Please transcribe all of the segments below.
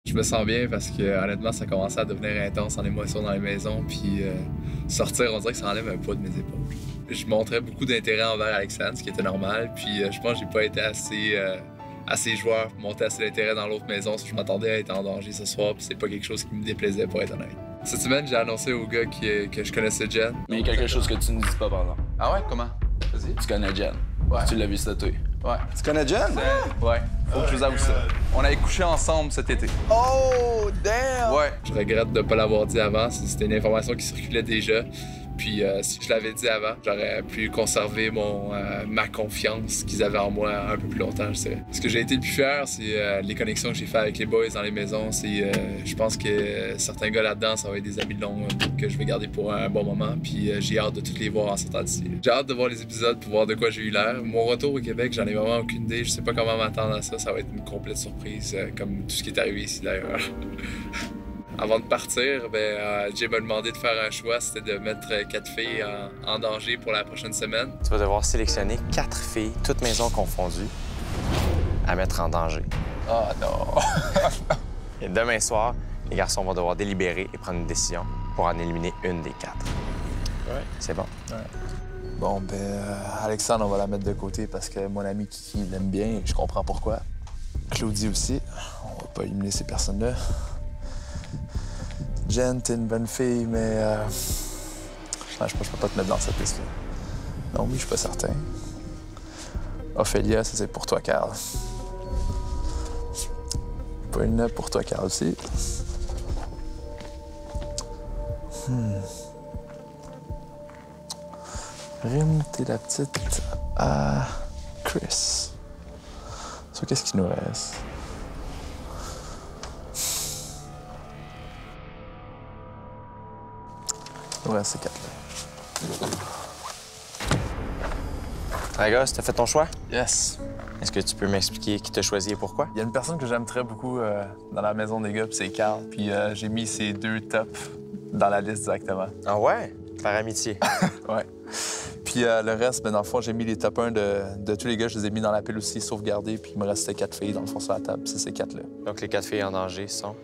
Je me sens bien parce que honnêtement, ça commençait à devenir intense en émotion dans les maisons. Puis sortir, on dirait que ça enlève un poids de mes épaules. Je montrais beaucoup d'intérêt envers Alexandre, ce qui était normal. Puis je pense que j'ai pas été assez joueur pour monter assez d'intérêt dans l'autre maison. Je m'attendais à être en danger ce soir. Puis c'est pas quelque chose qui me déplaisait, pour être honnête. Cette semaine, j'ai annoncé au gars que je connaissais Jen. Mais il y a quelque chose que tu ne dis pas, pardon. Ah ouais? Comment? Vas-y. Tu connais Jen. Ouais. Tu l'as vu statuer. Ouais. Tu connais Jen? Ouais. Faut que je vous avoue ça. On avait couché ensemble cet été. Oh, damn! Ouais. Je regrette de ne pas l'avoir dit avant. C'était une information qui circulait déjà. Puis si je l'avais dit avant, j'aurais pu conserver ma confiance qu'ils avaient en moi un peu plus longtemps, je dirais. Ce que j'ai été le plus fier, c'est les connexions que j'ai faites avec les boys dans les maisons. Je pense que certains gars là-dedans, ça va être des amis de longue que je vais garder pour un bon moment. Puis j'ai hâte de tous les voir en sortant d'ici. J'ai hâte de voir les épisodes pour voir de quoi j'ai eu l'air. Mon retour au Québec, j'en ai vraiment aucune idée. Je sais pas comment m'attendre à ça. Ça va être une complète surprise, comme tout ce qui est arrivé ici d'ailleurs. Avant de partir, Jay m'a demandé de faire un choix, c'était de mettre 4 filles en danger pour la prochaine semaine. Tu vas devoir sélectionner 4 filles, toutes maisons confondues, à mettre en danger. Oh non! Et demain soir, les garçons vont devoir délibérer et prendre une décision pour en éliminer une des 4. Ouais. C'est bon? Ouais. Bon, Alexandre, on va la mettre de côté parce que mon ami Kiki l'aime bien et je comprends pourquoi. Claudie aussi. On va pas éliminer ces personnes-là. Jen, t'es une bonne fille, mais je pense que je peux pas te mettre dans cette liste-là. Non, oui, je suis pas certain. Ophélia, ça c'est pour toi, Carl. Pas une note pour toi, Carl aussi. Rim, t'es la petite à Chris. So, qu'est-ce qu'il nous reste? Il nous reste ces 4-là. Dragos, t'as fait ton choix? Yes! Est-ce que tu peux m'expliquer qui t'a choisi et pourquoi? Il y a une personne que j'aime très beaucoup dans la maison des gars, puis c'est Carl. Puis j'ai mis ces 2 tops dans la liste directement. Ah ouais? Par amitié. Ouais. Puis le reste, dans le fond, j'ai mis les top 1 de tous les gars. Je les ai mis dans la pile aussi, sauvegardés. Puis il me restait 4 filles, dans le fond, sur la table. C'est ces 4-là. Donc les 4 filles en danger sont...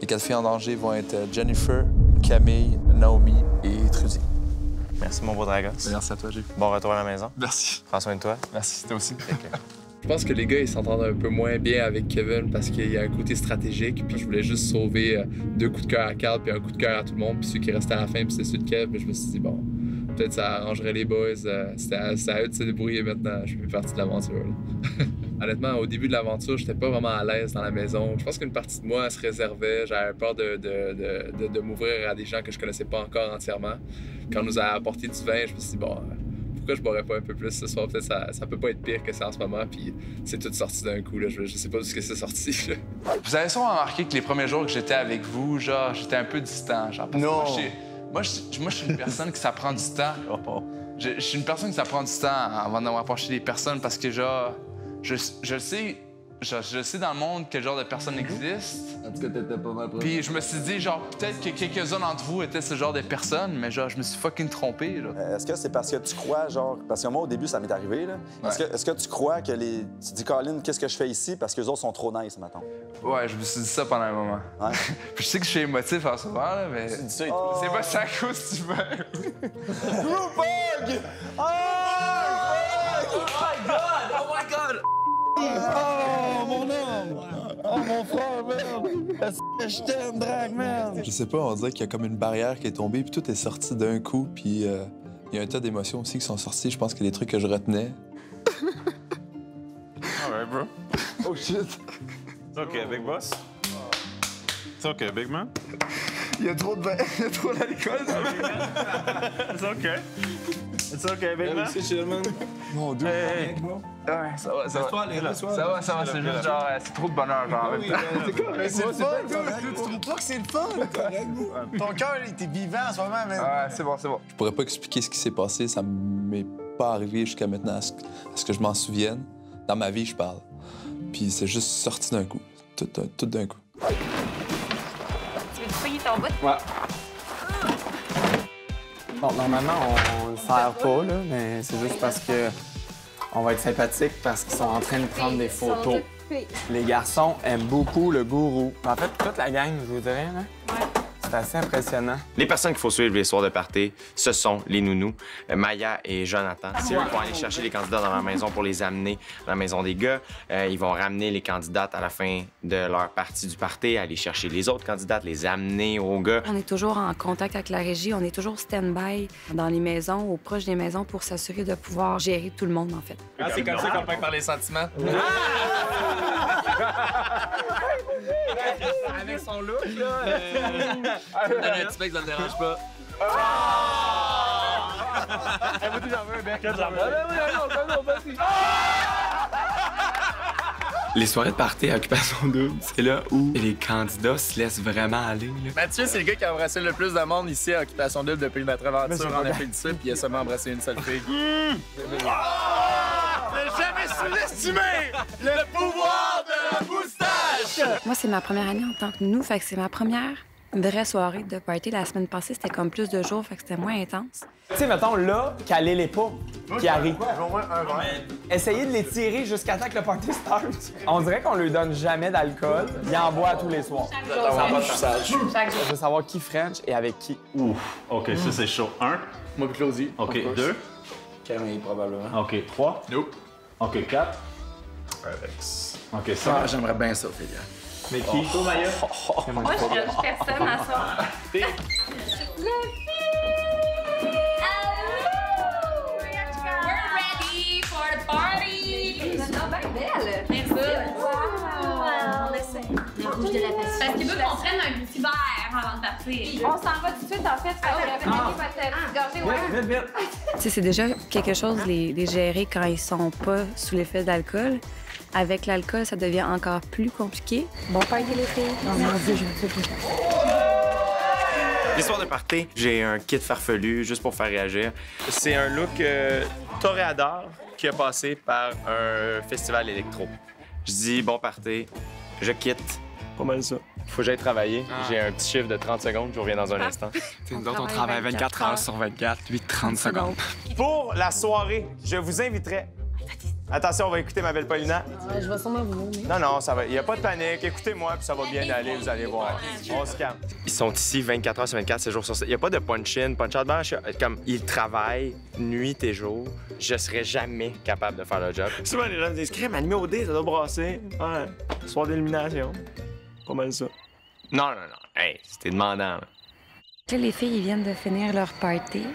Les 4 filles en danger vont être Jennifer, Camille, Naomi et Trudy. Merci, mon beau Dragos. Merci à toi, Jay. Bon retour à la maison. Merci. Prends soin de toi. Merci, toi aussi. Je pense que les gars, ils s'entendent un peu moins bien avec Kevin parce qu'il y a un côté stratégique. Puis je voulais juste sauver 2 coups de cœur à Carl puis un coup de cœur à tout le monde. Puis ceux qui restaient à la fin, puis c'est ceux de Kev. Puis je me suis dit, bon, peut-être ça arrangerait les boys. C'était à eux de se débrouiller maintenant. Je fais partie de l'aventure. Honnêtement, au début de l'aventure, j'étais pas vraiment à l'aise dans la maison. Je pense qu'une partie de moi elle se réservait. J'avais peur de m'ouvrir à des gens que je connaissais pas encore entièrement. Quand on nous a apporté du vin, je me suis dit, bon, pourquoi je boirais pas un peu plus ce soir? Peut-être ça peut pas être pire que ça en ce moment. Puis c'est tout sorti d'un coup. Là. Je sais pas d'où c'est sorti. Là. Vous avez sûrement remarqué que les premiers jours que j'étais avec vous, genre, j'étais un peu distant. Genre, parce que Non! moi, je suis une personne qui ça prend du temps. Je suis une personne qui ça prend du temps avant d'avoir approché des personnes parce que, genre, je sais dans le monde quel genre de personnes existe. En tout cas, t'étais pas mal proche. Puis je me suis dit, genre, peut-être que quelques-uns d'entre vous étaient ce genre de personnes, mais genre, je me suis fucking trompé, là. Est-ce que c'est parce que tu crois, genre... Parce que moi, au début, ça m'est arrivé, là. Ouais. Est-ce que tu crois que les... Tu dis, Colin, qu'est-ce que je fais ici? Parce que les autres sont trop nice, mettons. Ouais, je me suis dit ça pendant un moment. Ouais. Puis je sais que je suis émotif en ce moment, là, mais... Tu dis ça et C'est pas ça à cause du verre. Bug! Oh, mon homme! Oh, mon frère, merde! Est-ce que je t'aime, Drag, merde? Je sais pas, on dirait qu'il y a comme une barrière qui est tombée. Puis tout est sorti d'un coup. Puis il y a un tas d'émotions aussi qui sont sorties. Je pense que les trucs que je retenais. All right, bro. Oh, shit! It's okay, big boss. It's okay, big man. Il y a trop de vin, il y a trop d'alcool. It's okay. It's okay, big man. Mon Dieu! Ouais, ça va. Ça va, c'est juste genre, c'est trop de bonheur, genre, en même temps. C'est le fun, tu trouves pas que c'est le fun? Correct, ton cœur, il était vivant en ce moment, man. Ouais, c'est bon. Je pourrais pas expliquer ce qui s'est passé. Ça m'est pas arrivé jusqu'à maintenant à ce que je m'en souvienne. Dans ma vie, je parle. Puis c'est juste sorti d'un coup. Tout d'un coup. Tu veux fouiller ton bout? Ouais. Bon, normalement, on le serre pas, là, mais c'est juste parce que on va être sympathique parce qu'ils sont en train de prendre des photos. filles. Les garçons aiment beaucoup le gourou. En fait, toute la gang, je vous dirais, là. Ouais. C'est assez impressionnant. Les personnes qu'il faut suivre les soirs de party, ce sont les nounous, Maya et Jonathan. C'est eux qui vont aller chercher les candidats dans la maison pour les amener dans la maison des gars. Ils vont ramener les candidates à la fin de leur partie du party, aller chercher les autres candidates, les amener aux gars. On est toujours en contact avec la régie, on est toujours stand-by dans les maisons ou proches des maisons pour s'assurer de pouvoir gérer tout le monde, en fait. Ah, c'est comme ça qu'on peut par les sentiments. Avec son look, là. Donne un petit bec, ça me dérange pas. Moi, j'en veux un bec. Les soirées de party à Occupation Double, c'est là où les candidats se laissent vraiment aller. Là. Mathieu, c'est le gars qui a embrassé le plus de monde ici à Occupation Double depuis notre aventure en Afrique du Sud, puis il a seulement embrassé une seule fille. Ne jamais sous-estimer le pouvoir de la moustache! Moi, c'est ma première année en tant que nounou, fait que c'est ma première vraie soirée de party. La semaine passée, c'était comme plus de jours, fait que c'était moins intense. Tu sais, mettons, là, caler les pas qui arrivent. Essayez de les tirer jusqu'à temps que le party start. On dirait qu'on lui donne jamais d'alcool. Il en boit tous les soirs. Je veux savoir qui French et avec qui. Ouf. OK, ça, c'est chaud. 1. Moi puis Claudie. OK, 2. Camille, probablement. OK, 3. Nope. OK, 4. Alex. OK, 5. J'aimerais bien ça, Ophélia. Mais qui? Toi, Maya? Moi, je judge personne à ça. Les filles! We're ready for the party! Non, ben belle! Merci! Wow! On essaie. Le rouge de la passion. Parce qu'il veut qu'on prenne un petit verre avant de partir. On s'en va tout de suite, en fait. Tu sais, c'est déjà quelque chose, les gérer quand ils sont pas sous l'effet d'alcool. Avec l'alcool, ça devient encore plus compliqué. Bon party, les filles! Non, mon Dieu, je me fais plus. Les soirs de party, j'ai un kit farfelu juste pour faire réagir. C'est un look toréador qui a passé par un festival électro. Je dis bon party, je quitte. Pas mal ça. Faut que j'aille travailler. J'ai un petit chiffre de 30 secondes, je reviens dans un instant. Nous autres, on travaille 24 heures sur 24, lui 30 secondes. Pour la soirée, je vous inviterai. Attention, on va écouter ma belle Paulina. Je vais sûrement vous nommer. Non, ça va. Il n'y a pas de panique. Écoutez-moi, puis ça va bien aller, vous allez voir. On se calme. Ils sont ici 24 heures sur 24, 7 jours sur 7. Il n'y a pas de punch-in, punch-out. Comme ils travaillent nuit et jour, je serais jamais capable de faire le job. Souvent, les gens me disent « Crème, animé au dé, ça doit brasser. » Ouais, soir d'élimination. Pas mal ça. Non. Hey, c'était demandant, là. Là, les filles, ils viennent de finir leur party.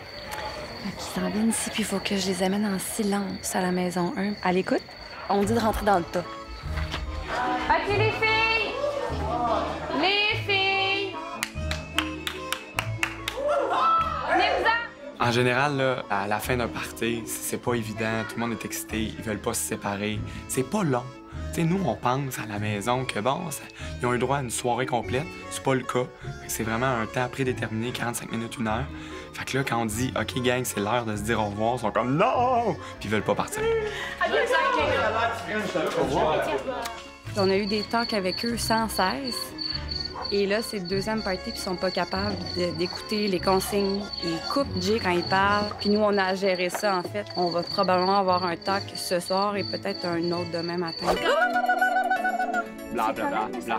Ils s'en viennent ici, puis il faut que je les amène en silence à la maison 1. À l'écoute, on dit de rentrer dans le tas. OK, les filles! Les filles! Venez-vous-en! En général, là, à la fin d'un party, c'est pas évident. Tout le monde est excité, ils veulent pas se séparer. C'est pas long. Tu sais, nous, on pense à la maison que, bon, ils ont eu droit à une soirée complète. C'est pas le cas. C'est vraiment un temps prédéterminé, 45 minutes, 1 heure. Fait que là, quand on dit « OK, gang, c'est l'heure de se dire au revoir », ils sont comme « Non! » Puis ils veulent pas partir. On a eu des talks avec eux sans cesse. Et là, c'est le deuxième party, puis ils sont pas capables d'écouter les consignes. Ils coupent Jay quand il parle. Puis nous, on a à gérer ça, en fait. On va probablement avoir un talk ce soir et peut-être un autre demain matin. Bla, bla, bla, bla.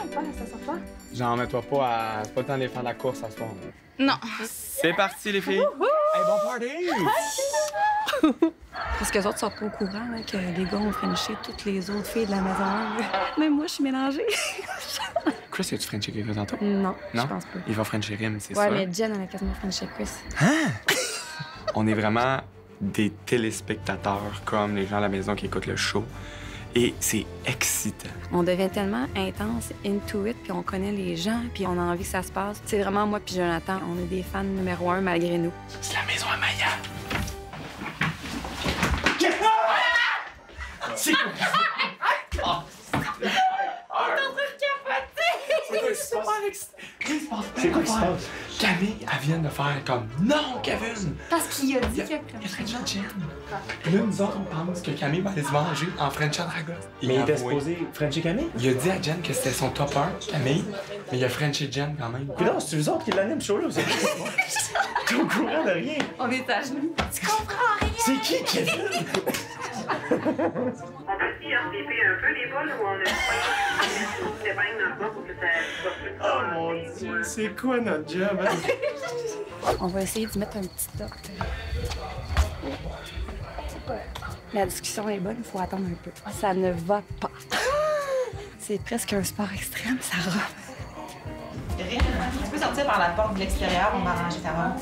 Genre, mets-toi pas à... C'est pas le temps de faire la course à ce soir. Non. C'est parti, les filles! Hey, bon party! Parce que les autres sont pas au courant là, que les gars ont frenché toutes les autres filles de la maison. Même moi, je suis mélangée. Chris, as-tu frenché quelqu'un tantôt? Non, je pense pas. Il va frencher Rim, c'est Ouais, sûr. mais Jen, elle a quasiment frenché Chris. On est vraiment des téléspectateurs comme les gens à la maison qui écoutent le show. Et c'est excitant. On devient tellement intense, into it, puis on connaît les gens, puis on a envie que ça se passe. C'est vraiment moi puis Jonathan, on est des fans numéro 1 malgré nous. C'est la maison à Maya. C'est quoi? C'est quoi qui se passe? Camille, elle vient de faire comme « Non, Kevin! » Parce qu'il a dit qu'il y a French Jen. Puis là, nous autres, on pense que Camille va aller se venger en French Dragos. Mais il était supposé Frencher Camille? Il a dit à Jen que c'était son top 1, Camille, mais il a Frenché Jen quand même. Puis non, c'est vous autres qui l'animent ce show-là, vous êtes T'es au courant de rien. On est à genoux. Tu comprends rien! C'est qui, Kevin? aussi flipper un peu les boules ou on a pas de bain dans le bas pour que ça soit plus... Oh mon Dieu, c'est quoi notre job? On va essayer d'y mettre un petit top. La discussion est bonne, il faut attendre un peu. Ça ne va pas. C'est presque un sport extrême, ça robe. Tu peux sortir par la porte de l'extérieur, on va arranger ta robe.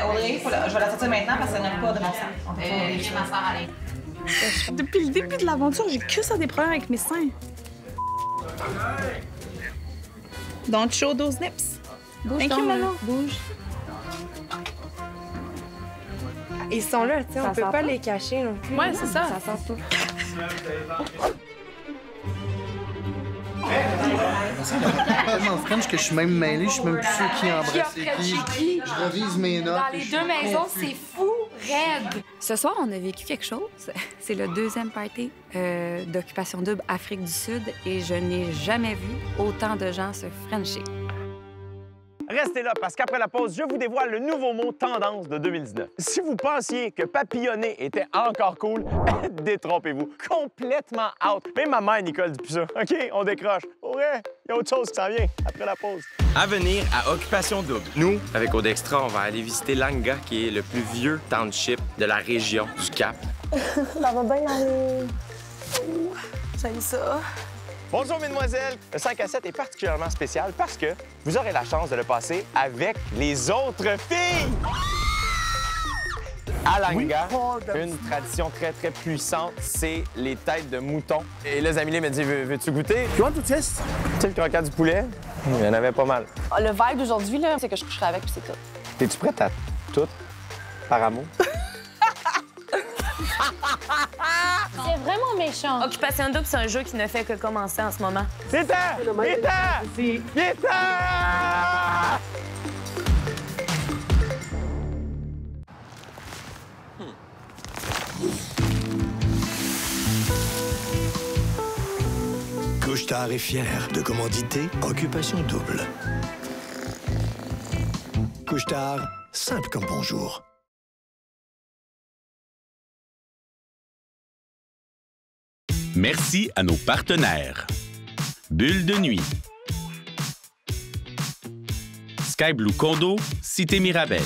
Audrey, je vais la sortir maintenant parce qu'elle n'a pas de bon sens. Depuis le début de l'aventure, j'ai que ça des problèmes avec mes seins. Don't show those nips. Bouge, Thank you, maman. Bouge. Ils sont là, tu sais, on peut pas les cacher non plus. Ouais, c'est ça. Ça sent pas. Tellement French que je suis même mêlé, je suis même plus sûr qui embrasse et qui. Je revise mes notes. Dans les deux maisons, c'est fou, raide. Ce soir, on a vécu quelque chose. C'est le deuxième party d'Occupation Double Afrique du Sud et je n'ai jamais vu autant de gens se frencher. Restez là parce qu'après la pause, je vous dévoile le nouveau mot tendance de 2019. Si vous pensiez que papillonner était encore cool, détrompez-vous. Complètement out. Même ma mère, Nicole, dit plus ça. OK, on décroche. Pour vrai, il y a autre chose qui s'en vient après la pause. À venir à Occupation Double. Nous, avec Odextra, on va aller visiter Langa, qui est le plus vieux township de la région du Cap. Ça va bien aller. J'aime ça. Bonjour, mesdemoiselles! Le 5 à 7 est particulièrement spécial parce que vous aurez la chance de le passer avec les autres filles! À Langa, une tradition très, très puissante, c'est les têtes de mouton. Et là, Zamilé me dit, veux-tu goûter? Tu vois tout ça? Tu sais, le croquant du poulet? Il y en avait pas mal. Le vibe d'aujourd'hui, là, c'est que je coucherai avec, puis c'est tout. T'es-tu prête à tout par amour? C'est vraiment méchant. Occupation Double, c'est un jeu qui ne fait que commencer en ce moment. Viens-t'en! Viens-t'en! Viens-t'en! Couche-Tard est fier de commanditer Occupation Double. Couche-Tard, simple comme bonjour. Merci à nos partenaires. Bulle de nuit. Sky Blue Condo, Cité Mirabel.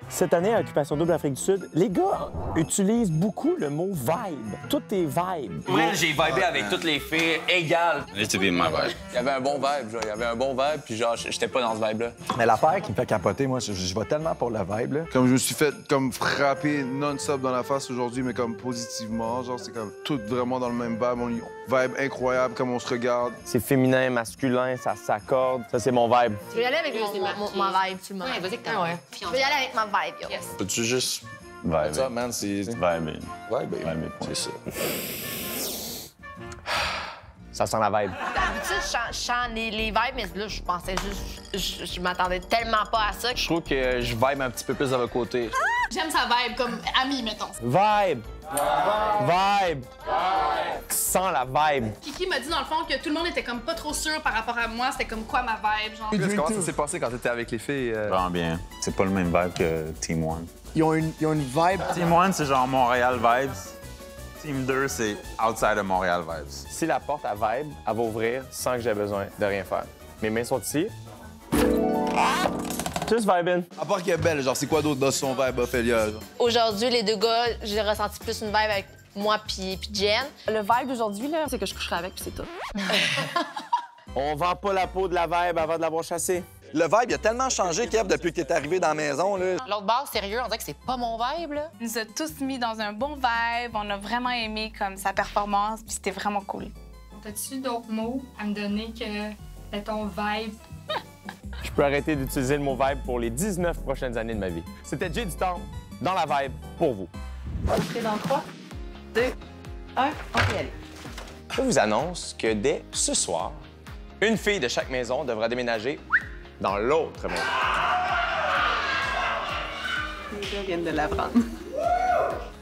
Cette année, à Occupation Double Afrique du Sud, les gars utilisent beaucoup le mot vibe. Tout est vibe. Moi, j'ai vibé avec toutes les filles égales. It's been my vibe. Il y avait un bon vibe, genre. Il y avait un bon vibe, puis genre, j'étais pas dans ce vibe-là. Mais l'affaire qui me fait capoter, moi, je vais tellement pour la vibe, là. Comme je me suis fait comme frapper non-stop dans la face aujourd'hui, mais comme positivement. Genre, c'est comme tout vraiment dans le même vibe. Vibe incroyable, comme on se regarde. C'est féminin, masculin, ça s'accorde. Ça, c'est mon vibe. Tu veux y aller avec ma vibe, tu le Ouais, vas-y que t'as. Ouais. Je veux y aller avec ma vibe, yo. Yes. Peux-tu juste vibe? Ça, man, c'est... Vibe. Vibe, C'est ça. Ça sent la vibe. D'habitude, je chante les vibes, mais là, je pensais juste... Je m'attendais tellement pas à ça. Je trouve que je vibe un petit peu plus de votre côté. J'aime sa vibe comme amie, mettons. Vibe! Vibe! Sens la vibe. Kiki m'a dit, dans le fond, que tout le monde était comme pas trop sûr par rapport à moi. C'était comme quoi ma vibe, genre. Comment ça s'est passé quand t'étais avec les filles? Vraiment bien. C'est pas le même vibe que Team One. Ils ont une vibe. Team One, c'est genre Montréal vibes. Team 2, c'est outside de Montréal vibes. Si la porte à vibe, elle va ouvrir sans que j'ai besoin de rien faire. Mes mains sont ici. Juste vibing. À part qu'elle est belle, genre, c'est quoi d'autre dans son vibe, Ophélia? Aujourd'hui, les deux gars, j'ai ressenti plus une vibe avec moi puis Jen. Le vibe d'aujourd'hui, là, c'est que je coucherai avec, puis c'est tout. On vend pas la peau de la vibe avant de l'avoir chassée. Le vibe, il a tellement changé, Kev, depuis que t'es arrivé dans la maison, là. L'autre bar, sérieux, on dirait que c'est pas mon vibe, là. Il nous a tous mis dans un bon vibe. On a vraiment aimé comme sa performance, puis c'était vraiment cool. T'as-tu d'autres mots à me donner que ton vibe? Je peux arrêter d'utiliser le mot vibe pour les 19 prochaines années de ma vie. C'était Jay du Temple, dans la vibe, pour vous. Entrez dans 3, 2, 1, on peut y aller. Je vous annonce que dès ce soir, une fille de chaque maison devra déménager dans l'autre maison. Les gars viennent de l'apprendre.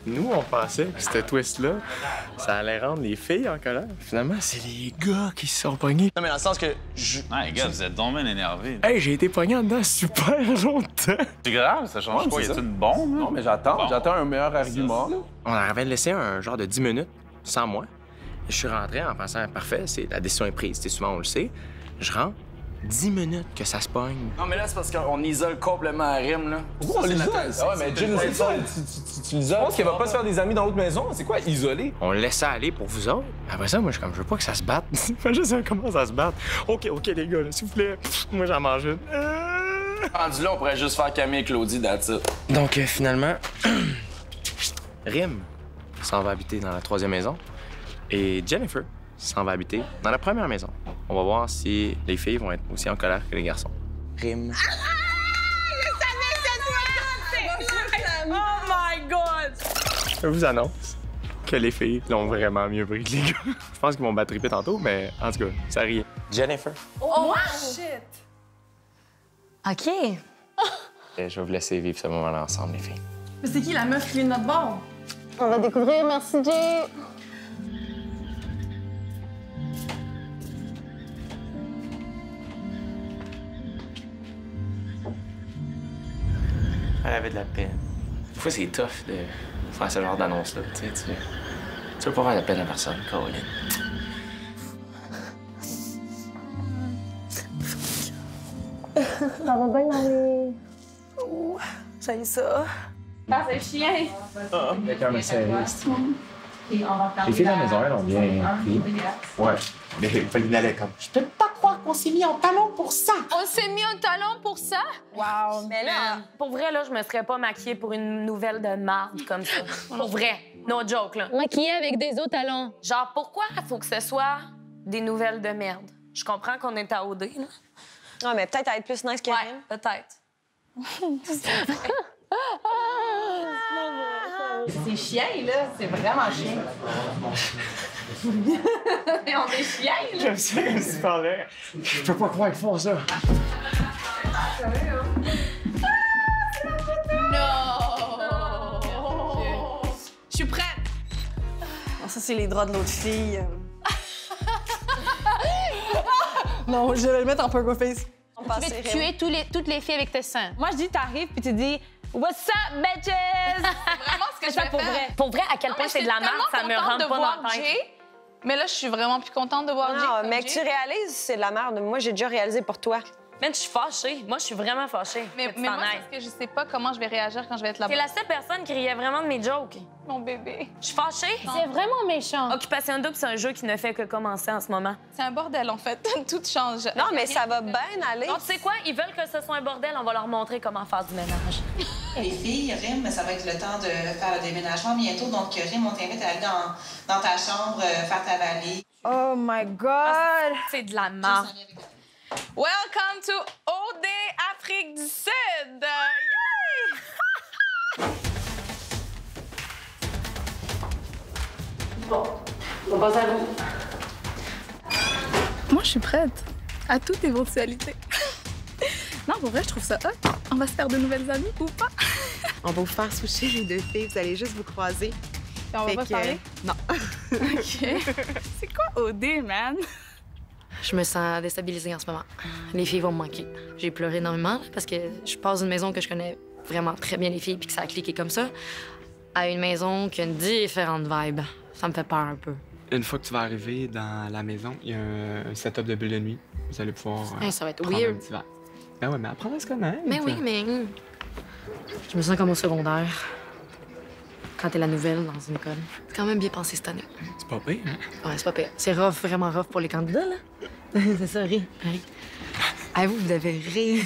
Nous, on pensait que ce twist-là, ça allait rendre les filles en colère. Finalement, c'est les gars qui se sont pognés. Non, mais dans le sens que Les gars, vous êtes donc bien énervés. Hey, j'ai été pogné en dedans super longtemps. C'est grave, ça change quoi? Y a-tu de bon? Non, mais j'attends un meilleur argument. On avait laissé un genre de 10 minutes sans moi. Je suis rentré en pensant, parfait, la décision est prise. Souvent, on le sait. Je rentre, 10 minutes que ça se pogne. Non, mais là, c'est parce qu'on isole complètement Rim, là. Pourquoi on l'isole? Ah ouais, mais Jim, c'est ça. Tu l'isoles. Je pense qu'elle va pas se faire des amis dans l'autre maison. C'est quoi, isoler? On le laissait aller pour vous autres. Après ça, moi, je suis comme, je veux pas que ça se batte. Je sais comment ça se batte. OK, les gars, s'il vous plaît. Moi, j'en mange une. Rendu là, on pourrait juste faire Camille et Claudie, that's it. Donc, finalement, Rim s'en va habiter dans la 3e maison et Jennifer s'en va habiter dans la 1re maison. On va voir si les filles vont être aussi en colère que les garçons. Rim. Oh my God! Je vous annonce que les filles l'ont vraiment mieux pris que les gars. Je pense qu'ils vont battre triper tantôt, mais en tout cas, ça rit. Jennifer. Oh shit! OK. Et je vais vous laisser vivre ce moment-là ensemble, les filles. Mais c'est qui la meuf qui vient de notre bord? On va découvrir, merci Jay. Elle avait de la peine. Des fois, c'est tough de faire ce genre d'annonce-là. Tu veux pas faire de peine à personne, Caroline. Ça va bien aller. J'ai ça. Ah, c'est chien. Quelqu'un me serre. Les filles de la maison, elles ont bien pris. Ouais. Mais Pauline allait comme. Je peux pas croire qu'on s'est mis en talon pour ça. On s'est mis un talon pour ça? Wow. Mais là, Pour vrai, là, je me serais pas maquillée pour une nouvelle de marde comme ça. Pour vrai. No joke, là. maquillée avec des autres talons. Genre, pourquoi il faut que ce soit des nouvelles de merde? Je comprends qu'on est à OD, là. Non, mais peut-être être plus nice que Ouais, peut-être. C'est chien, là. C'est vraiment chien. Et on est chien, là. J'aime ça comme tu parlais. Je peux pas croire qu'ils font ça. Non! Je suis prête. Ça, c'est les draps de l'autre fille. Non, je vais le mettre en poker face. Tu veux tuer toutes les filles avec tes seins. Moi, je dis, t'arrives puis tu dis What's up, bitches? C'est vraiment ce que je vais pour faire. vrai. Pour vrai, à quel point c'est de la merde, ça me rentre pas dans la tête. Jay, mais là, je suis vraiment plus contente de voir Jay. Non, mais que tu réalises, c'est de la merde. Moi, j'ai déjà réalisé pour toi. Man, je suis fâchée. Moi, je suis vraiment fâchée. Mais moi, parce que je sais pas comment je vais réagir quand je vais être là-bas. T'es la seule personne qui riait vraiment de mes jokes. Mon bébé. Je suis fâchée. C'est vraiment méchant. Occupation Double, c'est un jeu qui ne fait que commencer en ce moment. C'est un bordel, en fait. Tout change. Non, mais ça va bien aller. Donc, tu sais quoi? Ils veulent que ce soit un bordel. On va leur montrer comment faire du ménage. Les filles, Rim, ça va être le temps de faire le déménagement bientôt. Donc, Rim, on t'invite à aller dans ta chambre, faire ta valise. Oh my God! C'est de la merde. Welcome to OD Afrique du Sud! Yay! Bon, on passe à vous. Moi, je suis prête à toute éventualité. Non, pour vrai, je trouve ça hot. On va se faire de nouvelles amies ou pas? On va vous faire switcher les deux filles. Vous allez juste vous croiser. Et on va pas se parler? Non. OK. C'est quoi OD, man? Je me sens déstabilisée en ce moment. Les filles vont me manquer. J'ai pleuré énormément parce que je passe d'une maison que je connais vraiment très bien les filles puis que ça a cliqué comme ça à une maison qui a une différente vibe. Ça me fait peur un peu. Une fois que tu vas arriver dans la maison, il y a un setup de bulle de nuit. Vous allez pouvoir Ça va être prendre weird. un petit verre. Ben ouais, mais apprendre à se connaître. Mais oui, mais... Je me sens comme au secondaire. Quand t'es la nouvelle dans une école. C'est quand même bien pensé cette année. C'est pas pire, hein? Ouais, c'est pas pire. C'est rough, vraiment rough pour les candidats, là. C'est ça, ris. Ah, vous devez rire.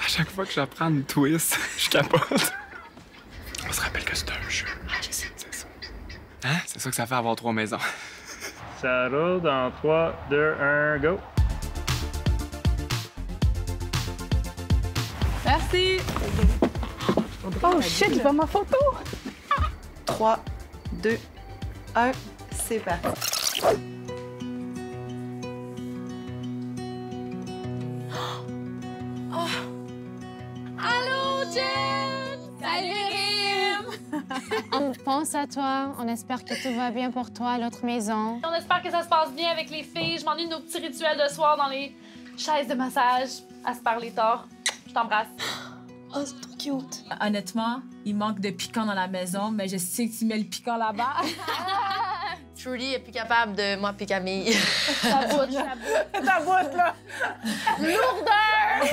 À chaque fois que j'apprends une twist, je capote. On se rappelle que c'est un jeu. Je sais, c'est ça. Hein? C'est ça que ça fait avoir 3 maisons. Ça roule dans 3, 2, 1, go! Merci! Oh shit, j'ai pas ma photo! 3, 2, 1, c'est parti. Allô, Jen! Salut, Rim! On pense à toi. On espère que tout va bien pour toi à l'autre maison. On espère que ça se passe bien avec les filles. Je m'ennuie de nos petits rituels de soir dans les chaises de massage, à se parler tard. Je t'embrasse. Oh, c'est trop cute. Honnêtement, il manque de piquant dans la maison, mais je sais que tu mets le piquant là-bas. Trudy est plus capable de moi puis Camille. Ta boute, là! Lourdeur!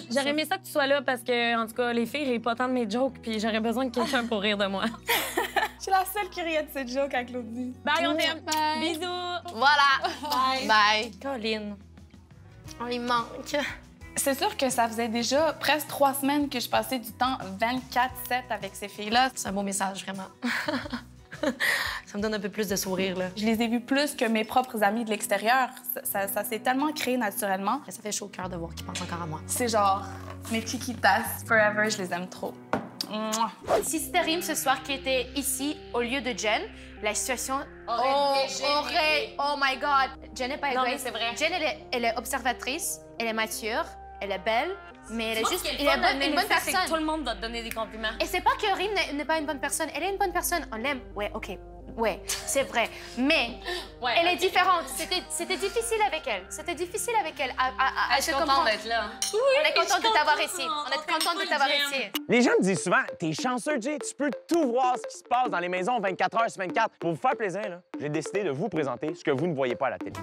J'aurais aimé ça que tu sois là parce que, en tout cas, les filles rient pas tant de mes jokes, puis j'aurais besoin de quelqu'un pour rire de moi. Je suis la seule qui riait de cette joke à Claudie. Bye, on t'aime! Bye. Bisous! Voilà! Bye! Bye! Colline. On lui manque. C'est sûr que ça faisait déjà presque 3 semaines que je passais du temps 24/7 avec ces filles-là. C'est un beau message, vraiment. Ça me donne un peu plus de sourire, là. Je les ai vues plus que mes propres amis de l'extérieur. Ça s'est tellement créé naturellement. Ça fait chaud au cœur de voir qu'ils pensent encore à moi. C'est genre mes chiquitas, forever, je les aime trop. Mouah. Si c'était Rim ce soir qui était ici au lieu de Jen, la situation aurait... Oh my God! Jen n'est pas Non, mais égoïste. c'est vrai. Jen, elle est observatrice, elle est mature, elle est belle, mais elle est juste... Elle Elle est une bonne personne. Tout le monde va te donner des compliments. Et c'est pas que Rim n'est pas une bonne personne. Elle est une bonne personne. On l'aime. Ouais, OK. Ouais, c'est vrai. Mais elle est différente. C'était difficile avec elle. C'était difficile avec elle à Je suis se contente comprendre. d'être là. Oui, on est contente de t'avoir ici. On est contente de t'avoir ici. Les gens me disent souvent, t'es chanceux, Jay, tu peux tout voir ce qui se passe dans les maisons 24 heures sur 24. Pour vous faire plaisir, là, j'ai décidé de vous présenter ce que vous ne voyez pas à la télé.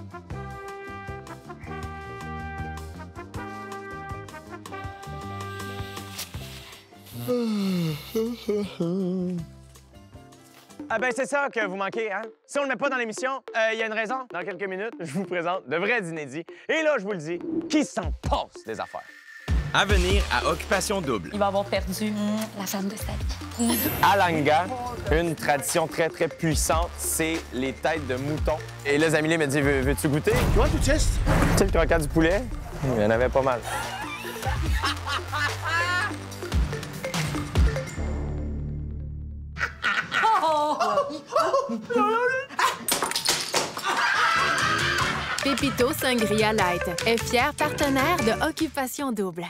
Ah ben c'est ça que vous manquez, hein? Si on le met pas dans l'émission, il y a une raison. Dans quelques minutes, je vous présente de vrais inédits. Et là, je vous le dis, qui s'en passe des affaires? À venir à Occupation Double. Il va avoir perdu la femme de sa vie. À Langa, une tradition très, très puissante, c'est les têtes de mouton. Et là, Zamilé me dit, veux-tu goûter? Quoi, tu sais? Tu sais, le croquant du poulet? Il y en avait pas mal. Pépito Sangria Light est fier partenaire de Occupation Double.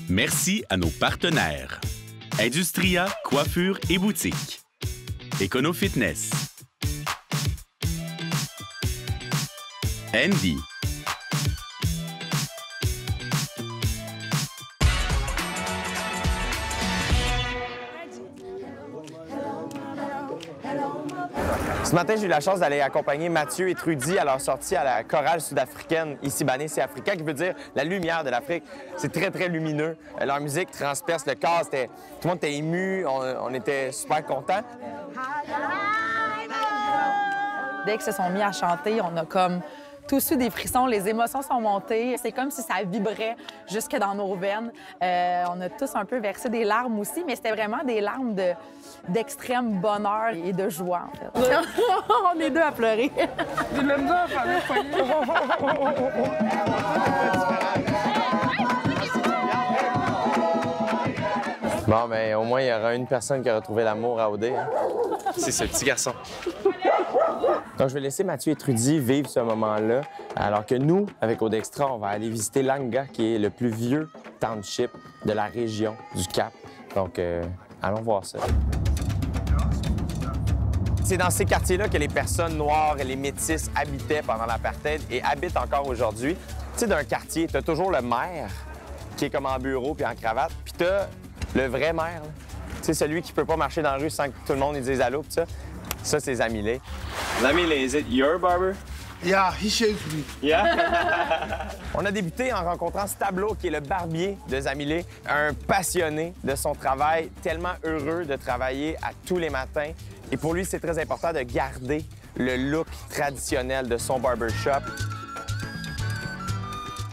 Merci à nos partenaires. Industria, coiffure et boutique. Econo Fitness. Andy. Ce matin, j'ai eu la chance d'aller accompagner Mathieu et Trudy à leur sortie à la chorale sud-africaine, Isibane c'est Africa, qui veut dire la lumière de l'Afrique. C'est très, très lumineux. Leur musique transperce le corps. Tout le monde était ému. On était super contents. Dès qu'ils se sont mis à chanter, on a comme tous eu des frissons, les émotions sont montées. C'est comme si ça vibrait jusque dans nos veines. On a tous un peu versé des larmes aussi, mais c'était vraiment des larmes d'extrême bonheur et de joie, en fait. On est deux à pleurer. J'ai même pas Bon, ben au moins, il y aura une personne qui aura trouvé l'amour à OD. Hein? C'est ce petit garçon. Donc, je vais laisser Mathieu et Trudy vivre ce moment-là, alors que nous, avec OD Extra, on va aller visiter Langa, qui est le plus vieux township de la région du Cap. Donc, allons voir ça. C'est dans ces quartiers-là que les personnes noires et les métisses habitaient pendant l'apartheid et habitent encore aujourd'hui. Tu sais, d'un quartier, t'as toujours le maire, qui est comme en bureau puis en cravate, puis t'as le vrai maire, tu sais, celui qui peut pas marcher dans la rue sans que tout le monde lui dise allô, puis ça. Ça, c'est Zamilé. Zamilé, is it your barber? Yeah, he shaves me. Yeah? On a débuté en rencontrant Stablo, qui est le barbier de Zamilé, un passionné de son travail, tellement heureux de travailler à tous les matins. Et pour lui, c'est très important de garder le look traditionnel de son barbershop.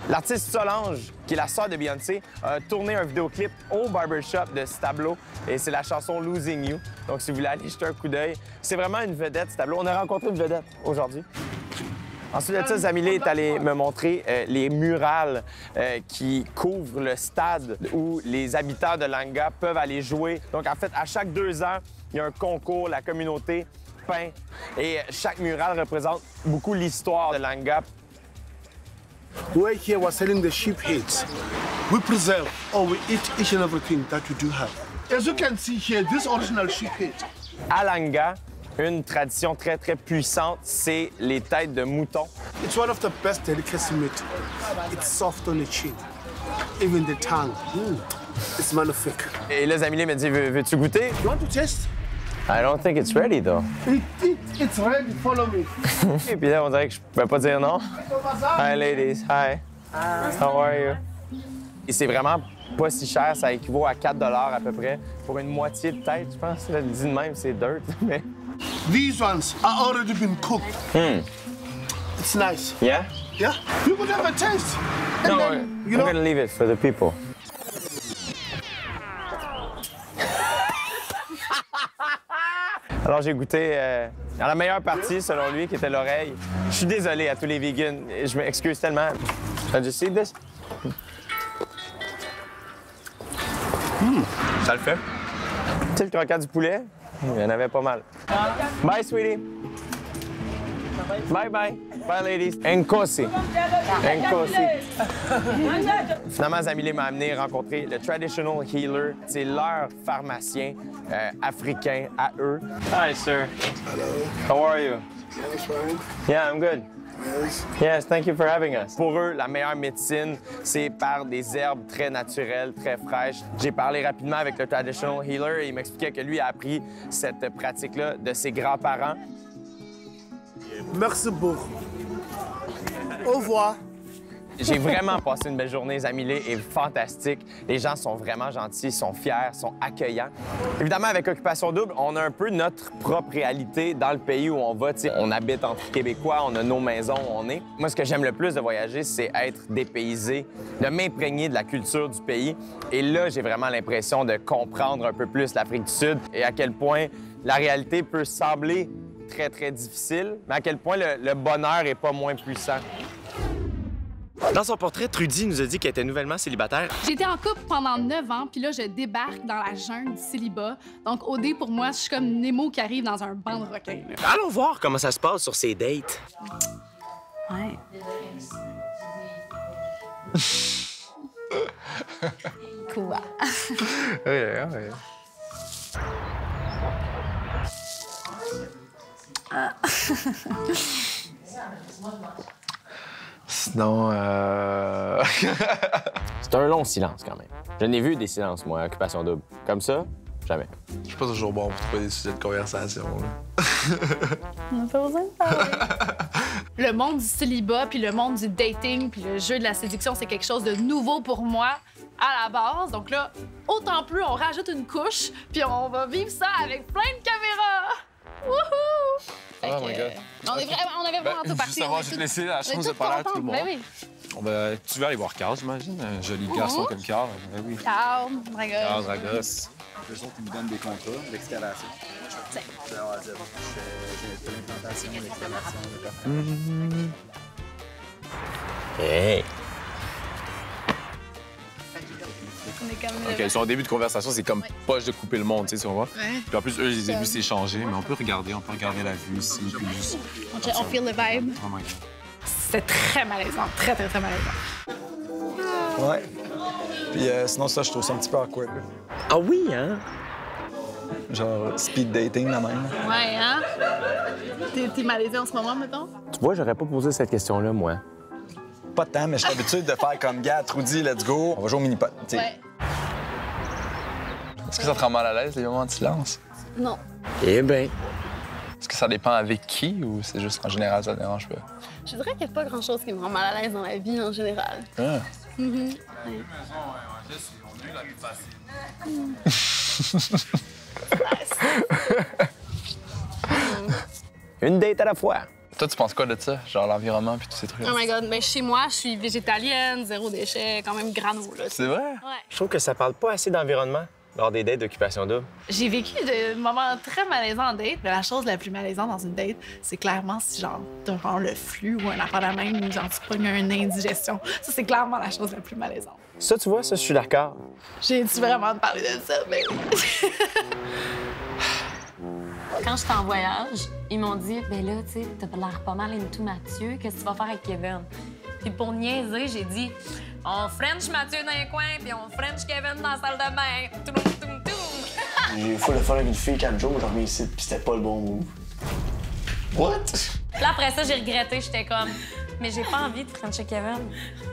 L'artiste Solange, qui est la sœur de Beyoncé, a tourné un vidéoclip au barbershop de Stablo et c'est la chanson Losing You. Donc, si vous voulez aller jeter un coup d'œil, c'est vraiment une vedette, Stablo. On a rencontré une vedette aujourd'hui. Ensuite de ça, Zamilé est allé me montrer les murales qui couvrent le stade où les habitants de Langa peuvent aller jouer. Donc, en fait, à chaque 2 ans, il y a un concours, la communauté peint. Et chaque mural représente beaucoup l'histoire de Langa. We're here, we're selling the sheep heads. We preserve or we eat each and everything that we do have. As you can see here, this original sheep head. À Langa, une tradition très, très puissante, c'est les têtes de mouton. It's one of the best delicacy meat. It's soft on the chin. Even the tongue. It's magnifique. Et là, Zamilé me dit, veux-tu goûter? You want to taste? I don't think it's ready, though. It's ready, follow me. Et puis là, on dirait que je pouvais pas dire non. Hi, ladies. Hi. How are you? Et c'est vraiment pas si cher, ça équivaut à 4 $ à peu près pour une moitié de tête, je pense. Là, dit de même, c'est dirt, mais... These ones are already been cooked. It's nice. Yeah? Yeah? You could have a taste. No, I'm gonna leave it for the people. Alors, j'ai goûté à la meilleure partie, selon lui, qui était l'oreille. Je suis désolé à tous les vegans. Je m'excuse tellement. Did you see this? Ça le fait. Tu sais, le croquant du poulet, il y en avait pas mal. Bye, sweetie. Bye, bye. Bye, ladies. Nkosi. Nkosi. Finalement, Zamilé m'a amené rencontrer le Traditional Healer. C'est leur pharmacien africain à eux. Hi, sir. Hello. How are you? Yes, fine. Yeah, I'm good. Yes. Yes, thank you for having us. Pour eux, la meilleure médecine, c'est par des herbes très naturelles, très fraîches. J'ai parlé rapidement avec le Traditional Healer et il m'expliquait que lui a appris cette pratique-là de ses grands-parents. Merci beaucoup. Au revoir. J'ai vraiment passé une belle journée. Zamilé est fantastique. Les gens sont vraiment gentils, sont fiers, sont accueillants. Évidemment, avec Occupation Double, on a un peu notre propre réalité dans le pays où on va. T'sais, on habite entre Québécois, on a nos maisons où on est. Moi, ce que j'aime le plus de voyager, c'est être dépaysé, de m'imprégner de la culture du pays. Et là, j'ai vraiment l'impression de comprendre un peu plus l'Afrique du Sud et à quel point la réalité peut sembler très, très difficile, mais à quel point le bonheur est pas moins puissant. Dans son portrait, Trudy nous a dit qu'elle était nouvellement célibataire. J'étais en couple pendant 9 ans, puis là, je débarque dans la jungle du célibat. Donc, OD, pour moi, je suis comme Nemo qui arrive dans un banc de requins. Là. Allons voir comment ça se passe sur ces dates. Ouais. Quoi? Ouais. Sinon, C'est un long silence, quand même. Je n'ai vu des silences, moi, à Occupation Double. Comme ça, jamais. Je suis pas toujours bon pour trouver des sujets de conversation. Là. On n'a pas besoin de parler. Le monde du célibat, puis le monde du dating, puis le jeu de la séduction, c'est quelque chose de nouveau pour moi à la base. Donc là, autant plus, on rajoute une couche, puis on va vivre ça avec plein de caméras. Wouhou! Oh my God. On avait vraiment tout parti. Juste avoir juste laissé la chance de parler à tout le monde. Ben oui. Tu veux aller voir Carl, j'imagine? Un joli garçon comme Carl. Ben oui. Carl, Dragos. Carl, Dragos. Les autres, ils me donnent des contrats d'excavation. De A à Z. Je fais l'implantation, l'excavation, le coffre. Hey! OK, sur un début de conversation, c'est comme proche de couper le monde, tu sais, on voit. Ouais. Puis en plus, eux, je les ai vus s'échanger, mais on peut regarder la vue ici, puis juste... On feel the vibe. Oh my God. C'était très malaisant, très, très, très malaisant. Ouais. Puis sinon, ça, je trouve ça un petit peu awkward. Ah oui, hein? Genre speed dating, la même. Ouais, hein? T'es malaisé en ce moment, mettons? Tu vois, j'aurais pas posé cette question-là, moi. Pas de temps, mais j'ai l'habitude de faire comme gars, Trudy, let's go, on va jouer au mini-pot. Ouais. Est-ce que ça te rend mal à l'aise, les moments de silence? Non. Eh bien. Est-ce que ça dépend avec qui ou c'est juste en général, ça te dérange pas? Je dirais qu'il n'y a pas grand-chose qui me rend mal à l'aise dans la vie en général. Ah. Ouais. Une date à la fois. Toi, tu penses quoi de ça? Genre l'environnement puis tous ces trucs? Oh my God, ben chez moi, je suis végétalienne, zéro déchet, quand même grano, là. C'est vrai? Ouais. Je trouve que ça parle pas assez d'environnement lors des dates d'Occupation Double. J'ai vécu des moments très malaisants en date, mais la chose la plus malaisante dans une date, c'est clairement si, genre, t'as genre le flux ou un affaire de même, genre, tu pognes une indigestion. Ça, c'est clairement la chose la plus malaisante. Ça, tu vois, ça, je suis d'accord. J'ai-tu vraiment de parler de ça? Mais... Quand j'étais en voyage, ils m'ont dit, ben là, tu sais, t'as l'air pas mal into Mathieu, qu'est-ce que tu vas faire avec Kevin? Puis pour niaiser, j'ai dit on French Mathieu dans les coins, puis on French Kevin dans la salle de bain. Toum, toum, toum. J'ai eu full de fun avec une fille 4 jours, j'en reviens ici, puis c'était pas le bon move. What? Là, après ça, j'ai regretté. J'étais comme, mais j'ai pas envie de Frencher Kevin.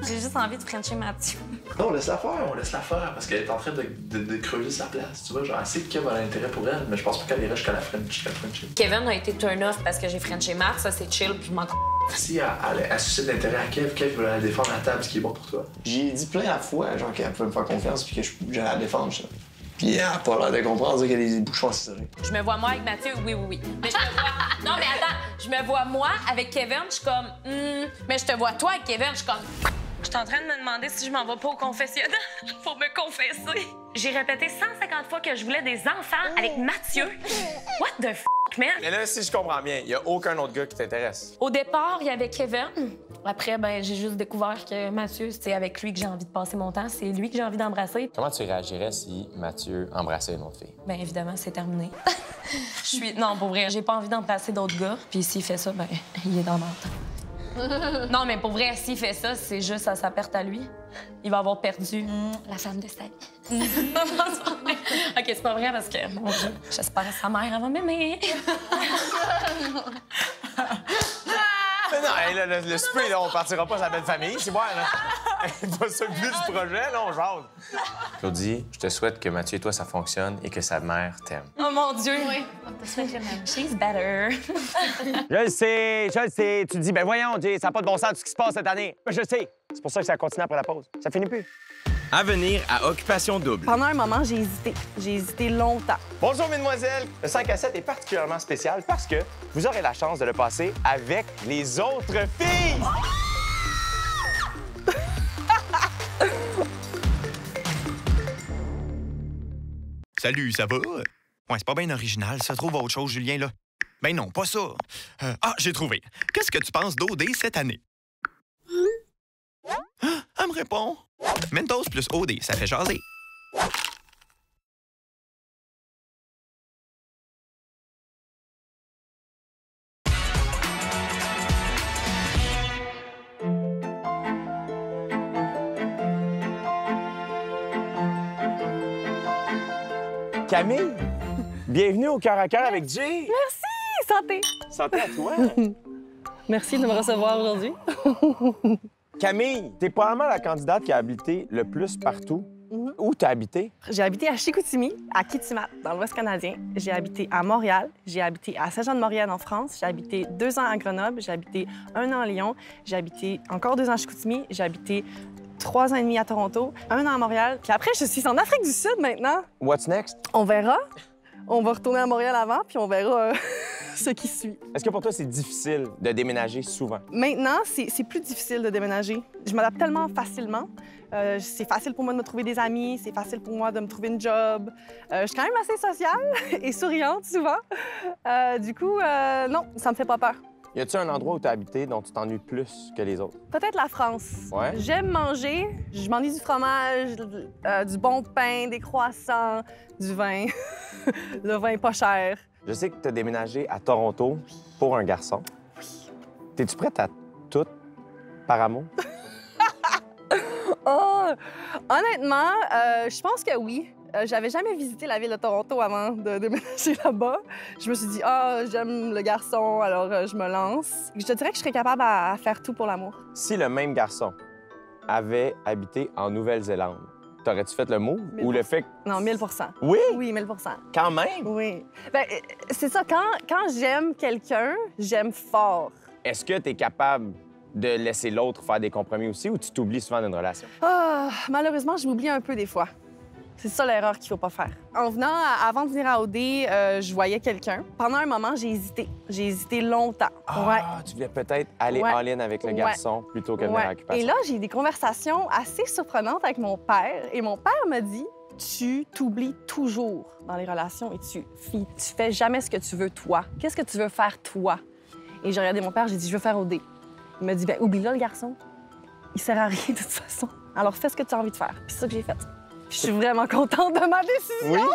J'ai juste envie de Frencher Mathieu. Non, on laisse la faire, parce qu'elle est en train de creuser sa place. Tu vois, genre, elle sait que Kev a l'intérêt pour elle, mais je pense pas qu'elle irait jusqu'à la French. Kevin a été turn-off parce que j'ai Frenché Matt, ça c'est chill, puis je m'en Si elle suscite l'intérêt à Kev veut la défendre à la table, ce qui est bon pour toi. J'ai dit plein de fois, genre, qu'elle pouvait me faire confiance, puis que j'allais la défendre, ça. Puis elle a pas l'air de comprendre, dire qu'elle a des bouchons assurés. Je me vois moi avec Mathieu, oui. Mais je me vois... Non, mais attends, je me vois moi avec Kevin, je suis comme... Mais je te vois toi avec Kevin, je suis comme... Je suis en train de me demander si je m'en vais pas au confessionnal pour me confesser. J'ai répété 150 fois que je voulais des enfants avec Mathieu. What the f***, man? Mais là, si je comprends bien, il y a aucun autre gars qui t'intéresse. Au départ, il y avait Kevin. Après, ben, j'ai juste découvert que Mathieu, c'est avec lui que j'ai envie de passer mon temps. C'est lui que j'ai envie d'embrasser. Comment tu réagirais si Mathieu embrassait une autre fille? Bien évidemment, c'est terminé. Non, pour vrai, j'ai pas envie d'embrasser d'autres gars. Puis s'il fait ça, ben, il est dans mon temps. Non, mais pour vrai, s'il fait ça, c'est juste à sa perte à lui. Il va avoir perdu la femme de sa vie. Non, c'est pas vrai. OK, c'est pas vrai parce que, mon Dieu, j'espère que sa mère, elle va m'aimer. Mais non, hey, là, le souper, là, on partira pas sa belle famille, c'est moi, là. C'est pas ça le but du projet, là, on jase. Claudie, je te souhaite que Mathieu et toi, ça fonctionne et que sa mère t'aime. Oh mon Dieu! Oui, on te souhaite le même. She's better. Je le sais. Tu te dis, ben voyons, Jay, ça n'a pas de bon sens tout ce qui se passe cette année. Je le sais. C'est pour ça que ça continue après la pause. Ça finit plus. À venir à Occupation Double. Pendant un moment, j'ai hésité. J'ai hésité longtemps. Bonjour, mesdemoiselles. Le 5 à 7 est particulièrement spécial parce que vous aurez la chance de le passer avec les autres filles. Salut, ça va? Ouais, c'est pas bien original, ça. Trouve autre chose, Julien, là. Ben non, pas ça. J'ai trouvé. Qu'est-ce que tu penses d'OD cette année? Elle me répond. Mentos plus OD, ça fait jaser. Camille, bienvenue au Cœur à Cœur avec Jay. Merci! Santé! Santé à toi. Merci de me recevoir aujourd'hui. Camille, t'es probablement la candidate qui a habité le plus partout. Où t'as habité? J'ai habité à Chicoutimi, à Kitimat, dans l'Ouest canadien. J'ai habité à Montréal. J'ai habité à Saint-Jean-de-Maurienne, en France. J'ai habité 2 ans à Grenoble. J'ai habité 1 an à Lyon. J'ai habité encore 2 ans à Chicoutimi. J'ai habité 3 ans et demi à Toronto, 1 an à Montréal. Puis après, je suis en Afrique du Sud maintenant. What's next? On verra. On va retourner à Montréal avant, puis on verra ce qui suit. Est-ce que pour toi, c'est difficile de déménager souvent? Maintenant, c'est plus difficile de déménager. Je m'adapte tellement facilement. C'est facile pour moi de me trouver des amis, c'est facile pour moi de me trouver une job. Je suis quand même assez sociale et souriante souvent. Du coup, non, ça me fait pas peur. Y a-t-il un endroit où tu as habité dont tu t'ennuies plus que les autres? Peut-être la France. Ouais? J'aime manger. Je m'ennuie du fromage, du bon pain, des croissants, du vin. Le vin pas cher. Je sais que tu as déménagé à Toronto pour un garçon. Oui. T'es-tu prête à tout par amour? Oh! Honnêtement, je pense que oui. J'avais jamais visité la ville de Toronto avant de déménager là-bas. Je me suis dit, j'aime le garçon, alors je me lance. Je te dirais que je serais capable à faire tout pour l'amour. Si le même garçon avait habité en Nouvelle-Zélande, t'aurais-tu fait le move ou le fait que... Non, 1000 Oui? Oui, 1000 Quand même? Oui. Bien, c'est ça, quand j'aime quelqu'un, j'aime fort. Est-ce que tu es capable de laisser l'autre faire des compromis aussi ou tu t'oublies souvent d'une relation? Malheureusement, je m'oublie un peu des fois. C'est ça l'erreur qu'il faut pas faire. En venant, avant de venir à OD, je voyais quelqu'un. Pendant un moment, j'ai hésité. J'ai hésité longtemps. Tu voulais peut-être aller en ligne avec le garçon plutôt que de venir à Occupation. Et là, j'ai eu des conversations assez surprenantes avec mon père. Et mon père me dit, tu t'oublies toujours dans les relations et tu fais jamais ce que tu veux toi. Qu'est-ce que tu veux faire toi? Et j'ai regardé mon père, j'ai dit, je veux faire OD. Il m'a dit, ben oublie-le le garçon. Il sert à rien de toute façon. Alors fais ce que tu as envie de faire. Puis c'est ça que j'ai fait. Je suis vraiment contente de ma décision.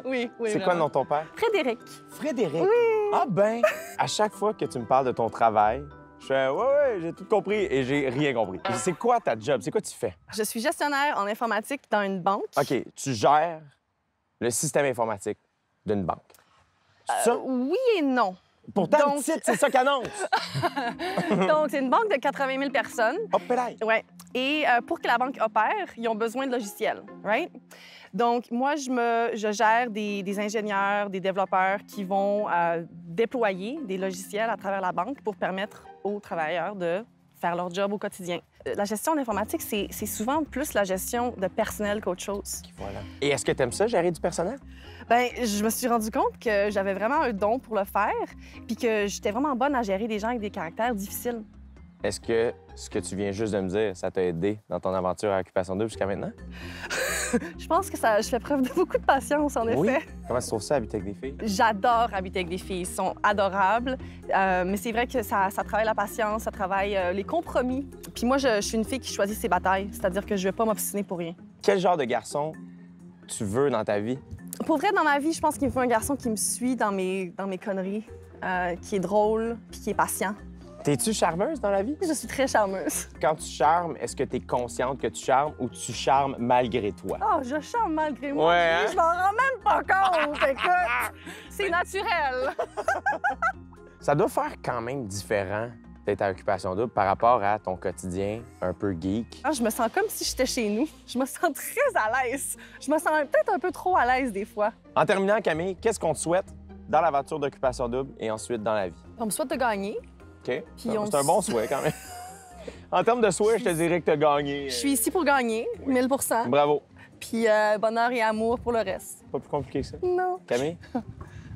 Oui? Oui. C'est quoi le nom de ton père? Frédéric. Frédéric? Oui. Ah ben, à chaque fois que tu me parles de ton travail, Je fais, ouais, j'ai tout compris et j'ai rien compris. C'est quoi ta job? C'est quoi tu fais? Je suis gestionnaire en informatique dans une banque. OK, tu gères le système informatique d'une banque. C'est ça? Oui et non. Pourtant, le titre, c'est ça qu'annonce. Donc, c'est une banque de 80 000 personnes. Opéraille. Oui. Et pour que la banque opère, ils ont besoin de logiciels, right? Donc, moi, je gère des ingénieurs, des développeurs qui vont déployer des logiciels à travers la banque pour permettre aux travailleurs de faire leur job au quotidien. La gestion d'informatique, c'est souvent plus la gestion de personnel qu'autre chose. Voilà. Et est-ce que tu aimes ça, gérer du personnel? Bien, je me suis rendu compte que j'avais vraiment un don pour le faire, puis que j'étais vraiment bonne à gérer des gens avec des caractères difficiles. Est-ce que ce que tu viens juste de me dire, ça t'a aidé dans ton aventure à Occupation Double jusqu'à maintenant? Je pense que je fais preuve de beaucoup de patience, en Oui? effet. Comment tu trouves ça, habiter avec des filles? J'adore habiter avec des filles. Ils sont adorables. Mais c'est vrai que ça travaille la patience, ça travaille les compromis. Puis moi, je suis une fille qui choisit ses batailles, c'est-à-dire que je vais pas m'obstiner pour rien. Quel genre de garçon tu veux dans ta vie? Pour vrai, dans ma vie, je pense qu'il me faut un garçon qui me suit dans mes conneries, qui est drôle puis qui est patient. T'es-tu charmeuse dans la vie? Je suis très charmeuse. Quand tu charmes, est-ce que tu es consciente que tu charmes ou tu charmes malgré toi? Oh, je charme malgré moi. Ouais, hein? Je m'en rends même pas compte, écoute. C'est naturel. Ça doit faire quand même différent d'être à Occupation Double par rapport à ton quotidien un peu geek. Ah, je me sens comme si j'étais chez nous. Je me sens très à l'aise. Je me sens peut-être un peu trop à l'aise des fois. En terminant, Camille, qu'est-ce qu'on te souhaite dans l'aventure d'Occupation Double et ensuite dans la vie? On me souhaite de gagner. OK. C'est un bon souhait quand même. En termes de souhait, je te dirais que tu as gagné. Je suis ici pour gagner, 1000 %. Bravo. Puis bonheur et amour pour le reste. Pas plus compliqué que ça. Non. Camille?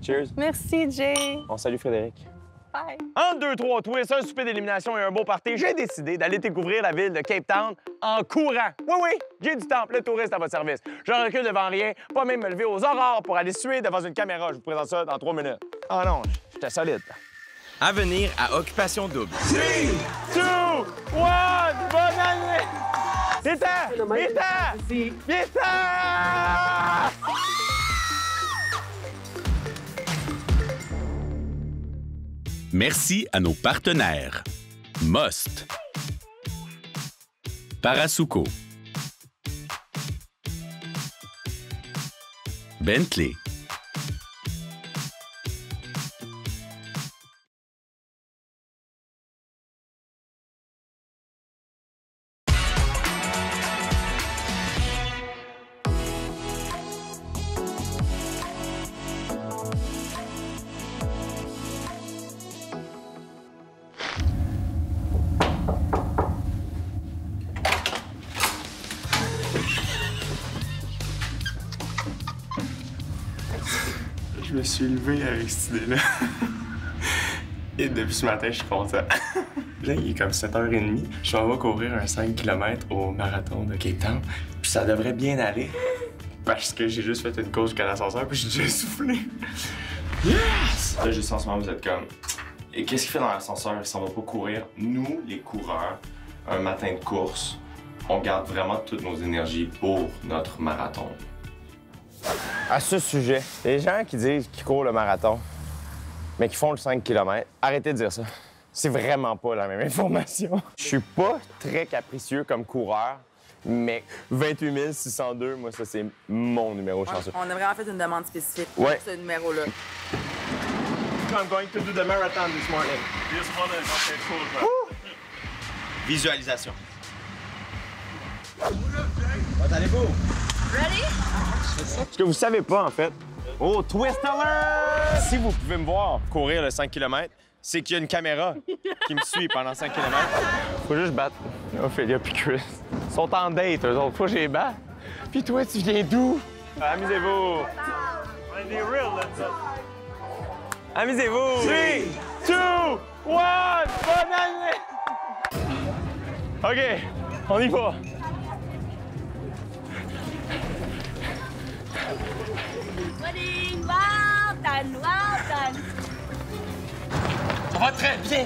Cheers. Merci, Jay. On salue Frédéric. Bye. En 2, 3 twists, un souper d'élimination et un beau party, j'ai décidé d'aller découvrir la ville de Cape Town en courant. Oui, j'ai du temps, le touriste à votre service. Je recule devant rien, pas même me lever aux aurores pour aller suer devant une caméra. Je vous présente ça dans 3 minutes. Ah non, j'étais solide. À venir à Occupation Double. 3, 2, 1, bonne année! Viens-t'en! Merci à nos partenaires. Most, Parasuco, Bentley, Je me suis levé avec cette idée-là. Et depuis ce matin, je suis content. Là, il est comme 7h30. Je m'en vais courir un 5 km au marathon de Cape Town. Puis ça devrait bien aller. Parce que j'ai juste fait une course jusqu'à l'ascenseur, puis j'ai déjà essoufflé. Yes! Là, juste en ce moment, vous êtes comme... Et qu'est-ce qu'il fait dans l'ascenseur? Il s'en va pas courir. Nous, les coureurs, un matin de course, on garde vraiment toutes nos énergies pour notre marathon. À ce sujet, les gens qui disent qu'ils courent le marathon, mais qui font le 5 km, arrêtez de dire ça. C'est vraiment pas la même information. Je suis pas très capricieux comme coureur, mais 28 602, moi, ça, c'est mon numéro chanceux. On a vraiment fait une demande spécifique pour ce numéro-là. I'm going to do the marathon this morning. This one is okay, cool. Visualisation. Comment allez-vous? Ready? Ce que vous savez pas, en fait, oh, twist alert! Si vous pouvez me voir courir le 5 km, c'est qu'il y a une caméra qui me suit pendant 5 km. Faut juste battre Ophélia puis Chris. Ils sont en date, eux autres. Faut que je les batte. Puis toi, tu viens d'où? Amusez-vous! Amusez-vous! 3, 2, 1, bonne année! OK, on y va. Wedding, well done, well done. Ça va très bien.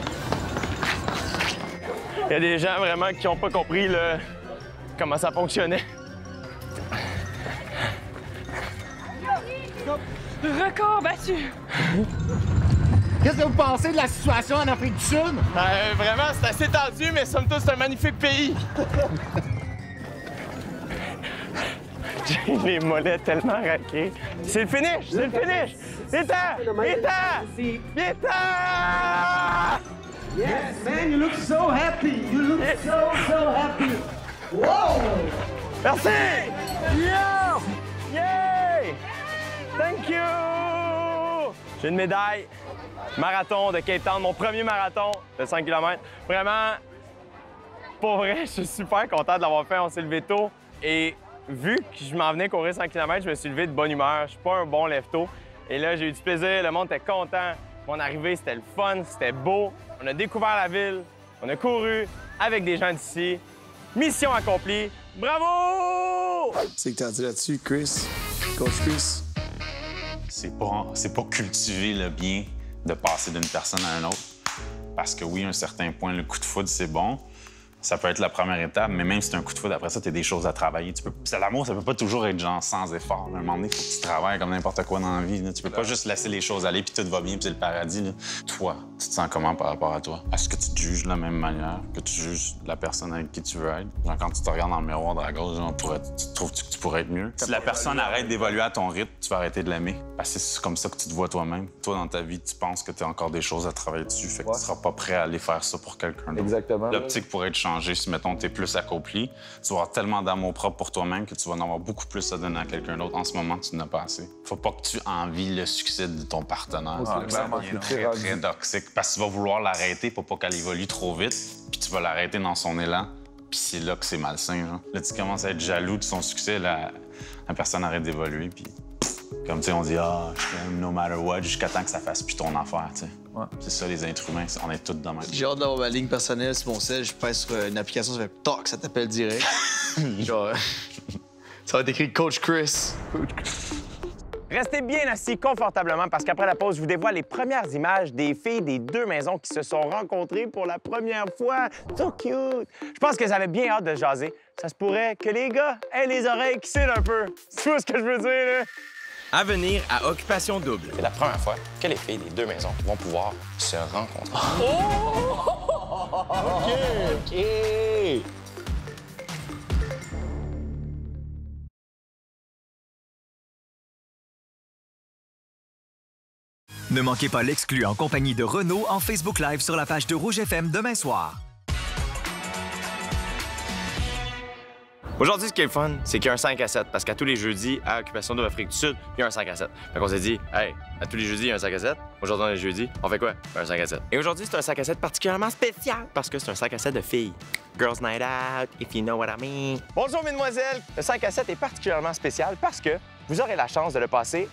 Il y a des gens vraiment qui n'ont pas compris comment ça fonctionnait. Record battu. Qu'est-ce que vous pensez de la situation en Afrique du Sud? Vraiment, c'est assez tendu, mais somme toute, c'est un magnifique pays. J'ai les mollets tellement raqués. C'est le finish! C'est le finish! Viens-t'en! Viens-t'en! Viens-t'en! Yes, man, you look so happy. You look so happy. Wow! Merci! Yo! Yay! Thank you! J'ai une médaille. Marathon de Cape Town, mon premier marathon de 5 km. Vraiment, pour vrai, je suis super content de l'avoir fait. On s'est levé tôt et vu que je m'en venais courir 100 km, je me suis levé de bonne humeur. Je suis pas un bon lève-tôt. Et là, j'ai eu du plaisir. Le monde était content. Mon arrivée, c'était le fun, c'était beau. On a découvert la ville. On a couru avec des gens d'ici. Mission accomplie. Bravo! C'est que t'as dit là-dessus, Chris? Coach Chris? C'est pas cultiver le bien de passer d'une personne à une autre. Parce que oui, à un certain point, le coup de foudre, c'est bon. Ça peut être la première étape, mais même si c'est un coup de foudre, après ça, tu as des choses à travailler. L'amour, ça peut pas toujours être genre sans effort. À un moment donné, il faut que tu travailles comme n'importe quoi dans la vie. Là. Tu peux pas juste laisser les choses aller puis tout va bien puis c'est le paradis. Là. Toi, tu te sens comment par rapport à toi? Est-ce que tu te juges de la même manière que tu juges la personne avec qui tu veux être? Genre, quand tu te regardes dans le miroir de la gauche, genre, tu trouves que tu pourrais être mieux? Si la personne arrête d'évoluer à ton rythme, tu vas arrêter de l'aimer. Parce que c'est comme ça que tu te vois toi-même. Toi, dans ta vie, tu penses que tu as encore des choses à travailler dessus. Fait que tu seras pas prêt à aller faire ça pour quelqu'un d'autre. Exactement. L'optique pourrait être changée si, mettons, t'es plus accompli. Tu vas avoir tellement d'amour propre pour toi-même que tu vas en avoir beaucoup plus à donner à quelqu'un d'autre. En ce moment, tu n'as pas assez. Faut pas que tu envies le succès de ton partenaire. Ça devient très toxique. Parce que tu vas vouloir l'arrêter pour pas qu'elle évolue trop vite, puis tu vas l'arrêter dans son élan, puis c'est là que c'est malsain. Genre. Là, tu commences à être jaloux de son succès, la personne arrête d'évoluer, puis comme tu sais, on dit « Ah, je t'aime no matter what » jusqu'à temps que ça fasse plus ton affaire, tu sais. Ouais. C'est ça, les êtres humains, on est tous dans ma vie. J'ai hâte d'avoir ma ligne personnelle sur mon cell, je pèse sur une application, ça fait toc, ça t'appelle direct. Genre, ça va être écrit Coach Chris. Restez bien assis confortablement parce qu'après la pause, je vous dévoile les premières images des filles des deux maisons qui se sont rencontrées pour la première fois. So cute! Je pense qu'elles avaient bien hâte de jaser. Ça se pourrait que les gars aient les oreilles qui cillent un peu. C'est tout ce que je veux dire, là. À venir à Occupation Double. C'est la première fois que les filles des deux maisons vont pouvoir se rencontrer. Oh! OK! Ne manquez pas l'exclu en compagnie de Renaud en Facebook Live sur la page de Rouge FM demain soir. Aujourd'hui, ce qui est le fun, c'est qu'il y a un 5 à 7, parce qu'à tous les jeudis, à Occupation Double Afrique du Sud, il y a un 5 à 7. Fait qu'on s'est dit, hey, à tous les jeudis, il y a un 5 à 7. Aujourd'hui, on est jeudi, on fait quoi? Un 5 à 7. Et aujourd'hui, c'est un 5 à 7 particulièrement spécial, parce que c'est un 5 à 7 de filles. Girls Night Out, if you know what I mean. Bonjour, mesdemoiselles! Le 5 à 7 est particulièrement spécial parce que vous aurez la chance de le passer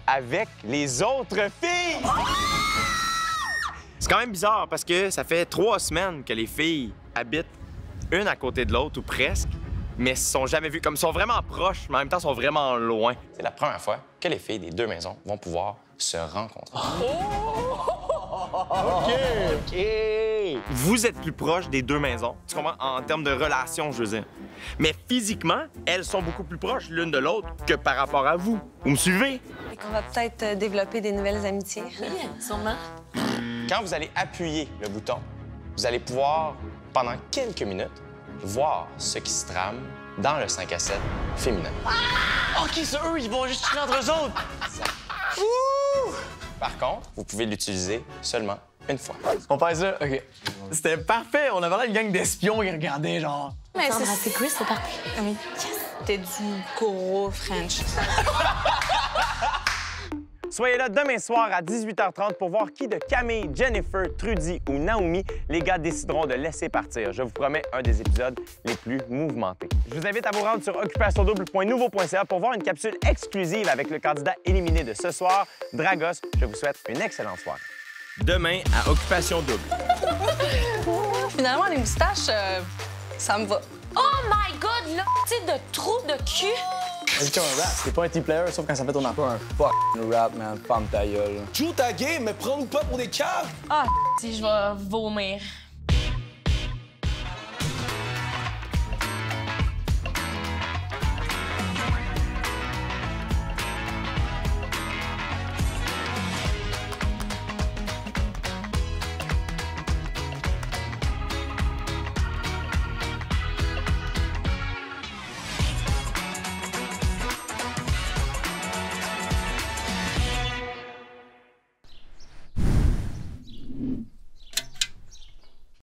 avec les autres filles! C'est quand même bizarre, parce que ça fait 3 semaines que les filles habitent une à côté de l'autre, ou presque, mais se sont jamais vues. Comme ils sont vraiment proches, mais en même temps, ils sont vraiment loin. C'est la première fois que les filles des deux maisons vont pouvoir se rencontrer. OK! Vous êtes plus proches des deux maisons, tu comprends? En termes de relation, je veux dire. Mais physiquement, elles sont beaucoup plus proches l'une de l'autre que par rapport à vous. Vous me suivez? Et qu'on va peut-être développer des nouvelles amitiés. Oui, sûrement. Quand vous allez appuyer le bouton, vous allez pouvoir, pendant quelques minutes, voir ce qui se trame dans le 5 à 7 féminin. Ah! OK, ça, eux, ils vont juste chiller entre eux autres. Par contre, vous pouvez l'utiliser seulement une fois. On fait ça? OK. C'était parfait. On avait là une gang d'espions qui regardaient, genre... Mais c'est Chris, c'est parfait. Oui. T'es du gros French. Soyez là demain soir à 18h30 pour voir qui de Camille, Jennifer, Trudy ou Naomi les gars décideront de laisser partir. Je vous promets un des épisodes les plus mouvementés. Je vous invite à vous rendre sur occupationdouble.nouveau.ca pour voir une capsule exclusive avec le candidat éliminé de ce soir, Dragos. Je vous souhaite une excellente soirée. Demain à Occupation Double. Finalement, les moustaches, ça me va. Oh my God, là, tu de trou de cul! C'est un rap. C'est pas un team player, sauf quand ça fait ton affaire. Un fucking rap, man. Femme ta gueule. Joue ta game, mais prends-nous pas pour des caves! Ah, si je vais vomir.